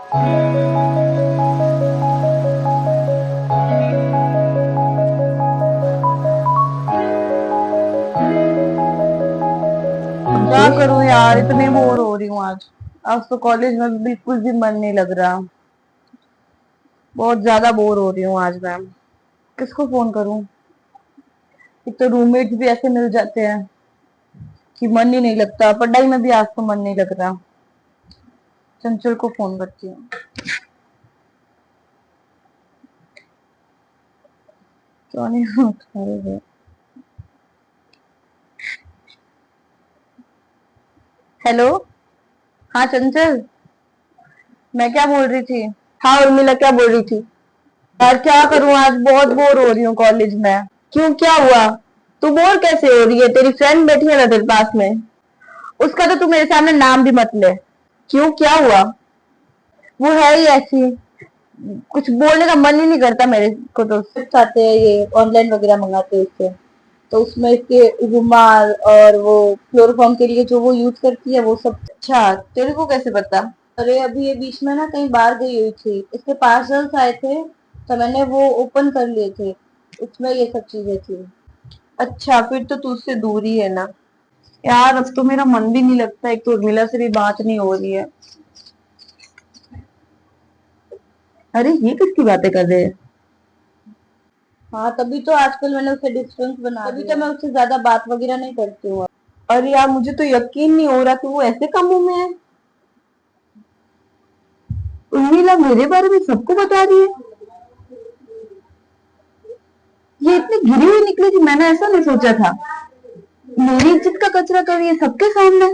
क्या करूं यार, इतनी बोर हो रही हूँ आज। आज तो कॉलेज में बिल्कुल भी मन नहीं लग रहा। बहुत ज्यादा बोर हो रही हूँ आज मैं। किसको फोन करूं? एक तो रूममेट भी ऐसे मिल जाते हैं कि मन ही नहीं लगता। पढ़ाई में भी आज तो मन नहीं लग रहा। चंचल को फोन करती हूँ। क्यों नहीं उठा रहे? हेलो। हाँ चंचल, मैं क्या बोल रही थी? हाँ उर्मिला, क्या बोल रही थी? यार क्या करूं, आज बहुत बोर हो रही हूँ कॉलेज में। क्यों, क्या हुआ? तू बोर कैसे हो रही है? तेरी फ्रेंड बैठी है ना तेरे पास में। उसका तो तू मेरे सामने नाम भी मत ले। क्यों, क्या हुआ? वो है ही ऐसी, कुछ बोलने का मन ही नहीं करता मेरे को। तो चिप्स आते हैं, ये ऑनलाइन वगैरह मंगाते हैं उससे। तो उसमें इसके रुमाल और वो क्लोरोफॉर्म के लिए जो वो यूज करती है वो सब। अच्छा, तेरे को कैसे पता? अरे अभी ये बीच में ना कहीं बाहर गई हुई थी, इसके पार्सल्स आए थे तो मैंने वो ओपन कर लिए थे। उसमें ये सब चीजें थी। अच्छा, फिर तो तू उससे दूर ही है ना। यार अब तो मेरा मन भी नहीं लगता, एक तो उर्मिला से भी बात नहीं हो रही है। अरे ये किसकी बातें कर रहे हैं? हाँ तभी तो आजकल मैंने उसे डिस्टेंस बना दिया। तभी तो मैं उससे ज्यादा बात वगैरह नहीं करती हूँ। अरे यार, मुझे तो यकीन नहीं हो रहा कि वो ऐसे कामों में है। उर्मिला मेरे बारे में सबको बता रही है। ये इतनी गिरी हुई निकली थी, मैंने ऐसा नहीं सोचा था। मेरी इज्जत का कचरा कर रही है सबके सामने,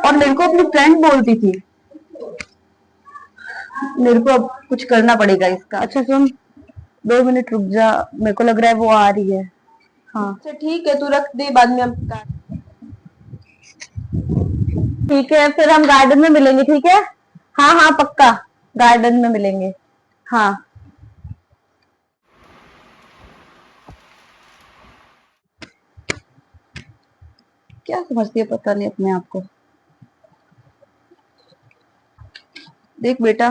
और मेरे को अपनी फ्रेंड बोलती थी। मेरे को अब कुछ करना पड़ेगा इसका। अच्छा सुन, 2 मिनट रुक जा, मेरे को लग रहा है वो आ रही है। हाँ अच्छा ठीक है, तू रख दे, बाद में हम ठीक है, फिर हम गार्डन में मिलेंगे, ठीक है? हाँ हाँ पक्का, गार्डन में मिलेंगे। हाँ। क्या समझती है पता नहीं अपने आप को। देख बेटा,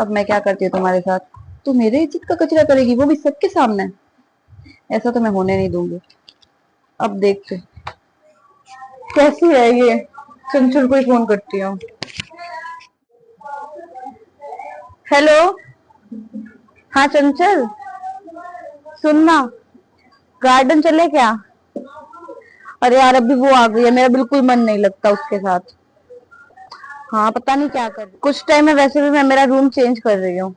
अब मैं क्या करती हूँ तुम्हारे साथ। तू मेरे इज्जत का कचरा करेगी, वो भी सबके सामने। ऐसा तो मैं होने नहीं दूंगी। अब देखते कैसी है ये। चंचल को ही फोन करती हूँ। हेलो। हाँ चंचल, सुनना, गार्डन चले क्या? अरे यार अभी वो आ गई है, मेरा बिल्कुल मन नहीं लगता उसके साथ। हाँ पता नहीं क्या कर, कुछ टाइम में वैसे भी मैं मेरा रूम चेंज कर रही हूँ।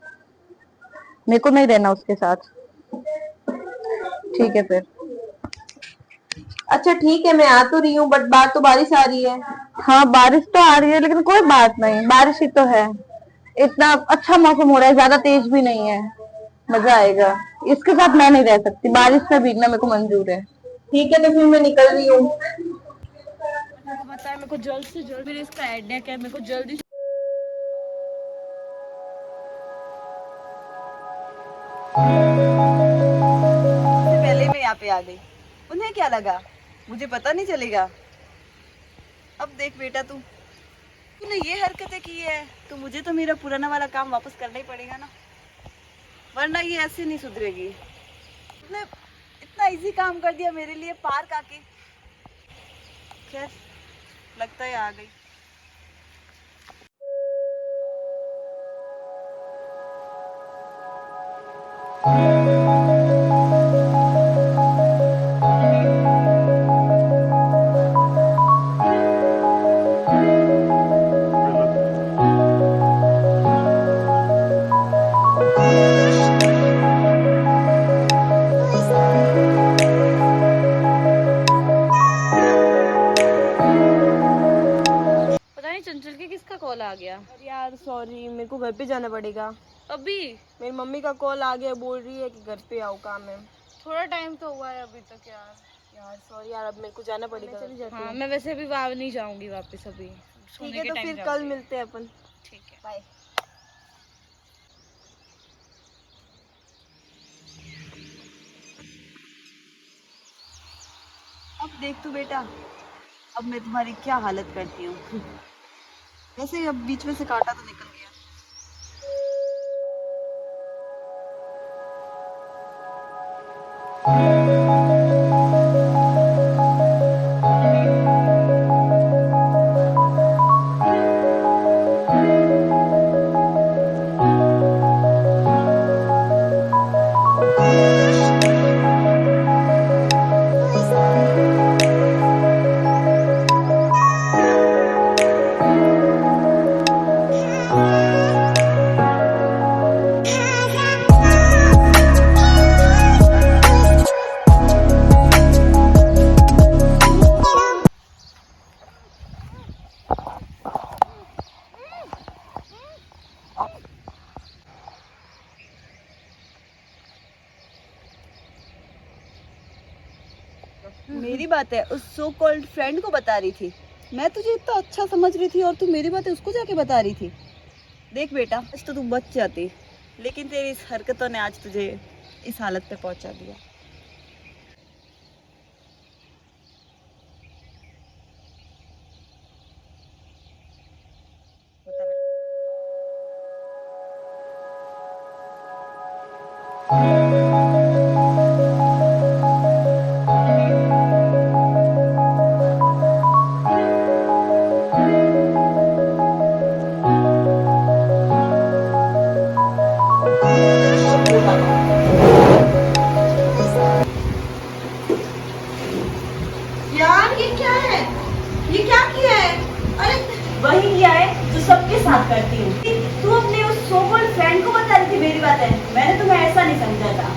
मेरे को नहीं रहना उसके साथ। ठीक है फिर। अच्छा ठीक है, मैं आ तो रही हूँ, बट बाहर तो बारिश आ रही है। हाँ बारिश तो आ रही है, लेकिन कोई बात नहीं, बारिश ही तो है। इतना अच्छा मौसम हो रहा है, ज्यादा तेज भी नहीं है। मजा आएगा। इसके साथ मैं नहीं रह सकती, बारिश में भीगना मेरे को मंजूर है। ठीक है, तो फिर मैं निकल रही हूँ। मेरे को पता है, मेरे को जल्द से जल्द मेरे इसका हेडेक है, मेरे को जल्दी से पहले मैं यहाँ पे आ गई। उन्हें क्या लगा? मुझे पता नहीं चलेगा। अब देख बेटा, तूने ये हरकतें की है तो मुझे तो मेरा पुराना वाला काम वापस करना ही पड़ेगा ना, वरना ये ऐसे नहीं सुधरेगी। तुमने इतना इजी काम कर दिया मेरे लिए, पार्क आके। खैर, लगता है आ गई। पता नहीं चंचल के किसका कॉल आ गया। अरे यार सॉरी, मेरे को घर पे जाना पड़ेगा। अभी मेरी मम्मी का कॉल आ गया, बोल रही है कि घर पे आओ, काम है। थोड़ा टाइम तो हुआ है अभी तक यार। यार सॉरी यार, अब मेरे को जाना पड़ेगा। मैं चली जाती हाँ हूँ। मैं वैसे भी वाव नहीं जाऊंगी वापस अभी, ठीक सोने है, के तो टाइम फिर कल जाऊंगी। मिलते हैं अपन। ठीक है। बाय। अब देख तू बेटा, अब मैं तुम्हारी क्या हालत करती हूँ। वैसे अब बीच में से काटा तो निकल गया। मेरी बात है उस सो कॉल्ड फ्रेंड को बता रही थी। मैं तुझे इतना अच्छा समझ रही थी और तू मेरी बातें उसको जाके बता रही थी। देख बेटा, आज तो तू बच जाती, लेकिन तेरी इस हरकतों ने आज तुझे इस हालत पे पहुंचा दिया। यार ये क्या है? ये क्या किया है? अरे वही किया है जो सबके साथ करती हूँ। तू अपने उस सो कॉल्ड फ्रेंड को बता रही थी मेरी बातें। मैंने तुम्हें ऐसा नहीं समझा था।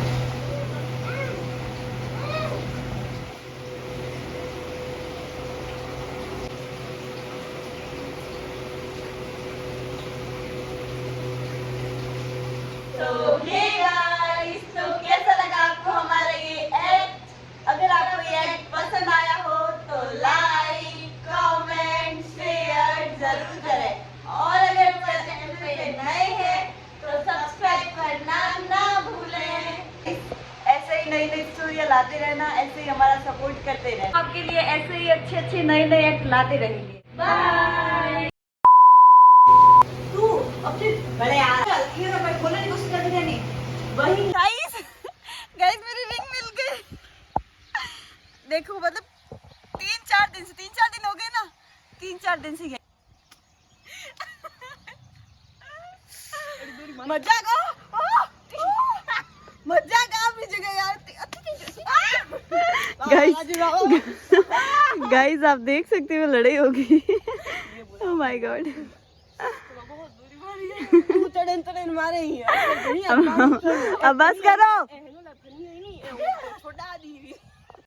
तो ये गाइस, तो कैसा लगा आपको हमारा ये एक्ट? अगर आपको ये एक्ट पसंद आया हो तो लाइक, कमेंट, शेयर जरूर करें और अगर चैनल पे नए हैं तो सब्सक्राइब करना ना भूलें। ऐसे ही नई नई स्टोरियाँ लाते रहना, ऐसे ही हमारा सपोर्ट करते रहना। आपके लिए ऐसे ही अच्छे अच्छे नए नए एक्ट लाते रहेंगे। बाय। तू अपने बड़े यार ये ना मैं बोलने की कोशिश करती रहनी। वही गाइस मेरी रिंग मिल गई। देखो मतलब 3-4 दिन हो गए ना, 3-4 दिन से मजाक भी जगह यार। गाइस आप देख सकते हो लड़ाई होगी। Oh my God. मारे ही अब बस करो। छोटा